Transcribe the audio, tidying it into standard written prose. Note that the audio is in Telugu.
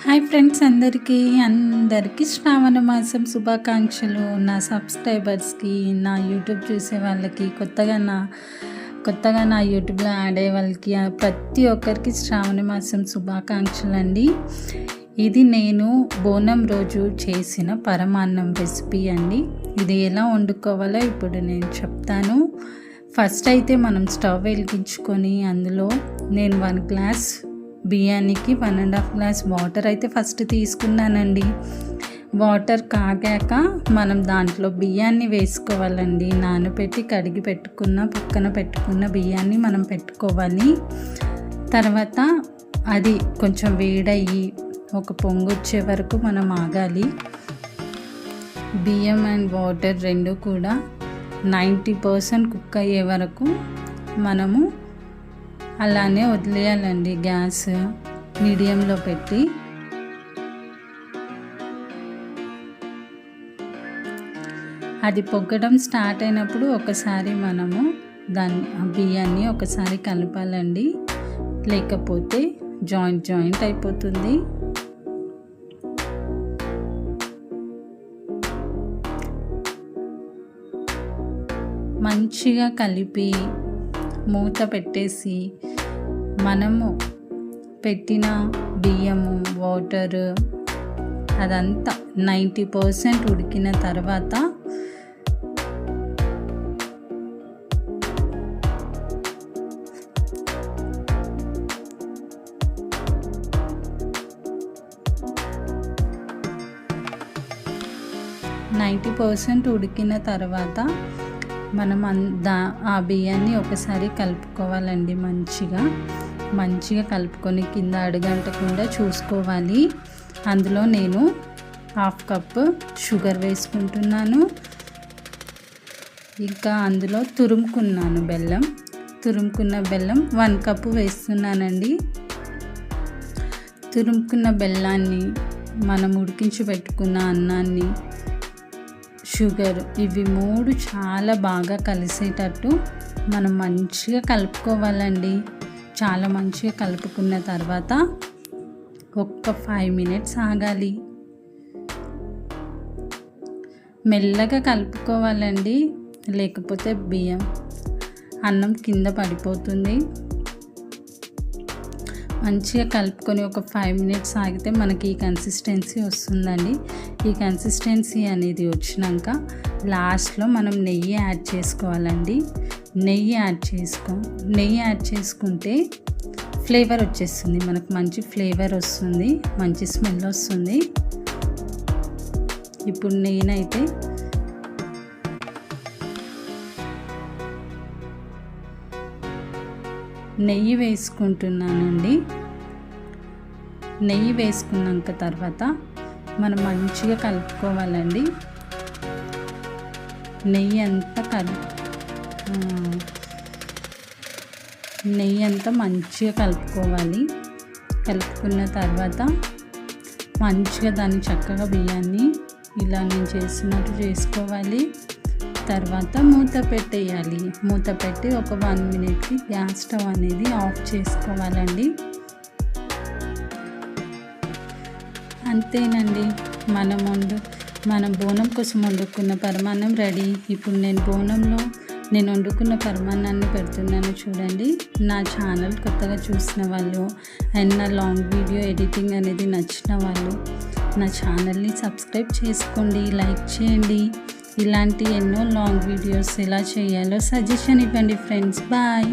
హాయ్ ఫ్రెండ్స్, అందరికీ శ్రావణ మాసం శుభాకాంక్షలు. నా సబ్స్క్రైబర్స్కి, నా యూట్యూబ్ చూసే వాళ్ళకి, కొత్తగా నా యూట్యూబ్లో యాడ్ అయ్యే వాళ్ళకి, ప్రతి ఒక్కరికి శ్రావణ మాసం శుభాకాంక్షలు అండి. ఇది నేను బోనం రోజు చేసిన పరమాన్నం రెసిపీ అండి. ఇది ఎలా వండుకోవాలో ఇప్పుడు నేను చెప్తాను. ఫస్ట్ అయితే మనం స్టవ్ వెలిగించుకొని అందులో నేను 1 గ్లాస్ బియ్యానికి 1.5 గ్లాస్ వాటర్ అయితే ఫస్ట్ తీసుకున్నానండి. వాటర్ కాగాక మనం దాంట్లో బియ్యాన్ని వేసుకోవాలండి. నానబెట్టి కడిగి పక్కన పెట్టుకున్న బియ్యాన్ని మనం పెట్టుకోవాలి. తర్వాత అది కొంచెం వేడయ్యి ఒక పొంగు వచ్చే వరకు మనం ఆగాలి. బియ్యం అండ్ వాటర్ రెండు కూడా 90% కుక్ అయ్యే వరకు మనము అలానే వదిలేయాలండి. గ్యాస్ మీడియంలో పెట్టి అది పొగ్గడం స్టార్ట్ అయినప్పుడు ఒకసారి మనము బియ్యాన్ని ఒకసారి కలపాలండి, లేకపోతే జాయింట్ అయిపోతుంది. మంచిగా కలిపి మూత పెట్టేసి మనము పెట్టిన బియ్యము వాటర్ అదంతా 90% ఉడికిన తర్వాత మనం ఆ బియ్యాన్ని ఒకసారి కలుపుకోవాలండి. మంచిగా కలుపుకొని కింద అడుగంటకుండా చూసుకోవాలి. అందులో నేను 1/2 కప్ షుగర్ వేసుకుంటున్నాను. ఇంకా అందులో తురుముకున్న బెల్లం 1 కప్పు వేస్తున్నానండి. తురుముకున్న బెల్లాన్ని, మనం ఉడికించి పెట్టుకున్న అన్నాన్ని, షుగర్, ఇవి 3 చాలా బాగా కలిసేటట్టు మనం మంచిగా కలుపుకోవాలండి. చాలా మంచిగా కలుపుకున్న తర్వాత ఒక్క 5 మినిట్స్ ఆగాలి. మెల్లగా కలుపుకోవాలండి, లేకపోతే అన్నం కింద పడిపోతుంది. మంచిగా కలుపుకొని ఒక 5 మినిట్స్ ఆగితే మనకి ఈ కన్సిస్టెన్సీ వస్తుందండి. ఈ కన్సిస్టెన్సీ అనేది వచ్చినాక లాస్ట్లో మనం నెయ్యి యాడ్ చేసుకోవాలండి. నెయ్యి యాడ్ చేసుకుంటే ఫ్లేవర్ వచ్చేస్తుంది, మనకు మంచి ఫ్లేవర్ వస్తుంది, మంచి స్మెల్ వస్తుంది. ఇప్పుడు నేనైతే నెయ్యి వేసుకుంటున్నానండి. నెయ్యి వేసుకున్నాక తర్వాత మనం మంచిగా కలుపుకోవాలండి. నెయ్యి అంతా మంచిగా కలుపుకోవాలి. కలుపుకున్న తర్వాత మంచిగా దాన్ని చక్కగా బియ్యాన్ని ఇలా నేను చేసినట్టు చేసుకోవాలి. తర్వాత మూత పెట్టేయాలి. మూత పెట్టి ఒక 1 మినిట్కి గ్యాస్ స్టవ్ అనేది ఆఫ్ చేసుకోవాలండి. అంతేనండి, మనం బోనం కోసం వండుకున్న పరమాన్నం రెడీ. ఇప్పుడు నేను వండుకున్న పరమాన్నాన్ని పెడుతున్నాను చూడండి. నా ఛానల్ కొత్తగా చూసిన వాళ్ళు అండ్ నా లాంగ్ వీడియో ఎడిటింగ్ అనేది నచ్చిన వాళ్ళు నా ఛానల్ని సబ్స్క్రైబ్ చేసుకోండి, లైక్ చేయండి. ఇలాంటి ఎన్నో లాంగ్ వీడియోస్ ఎలా చేయాలో సజెషన్ ఇవ్వండి ఫ్రెండ్స్. బాయ్.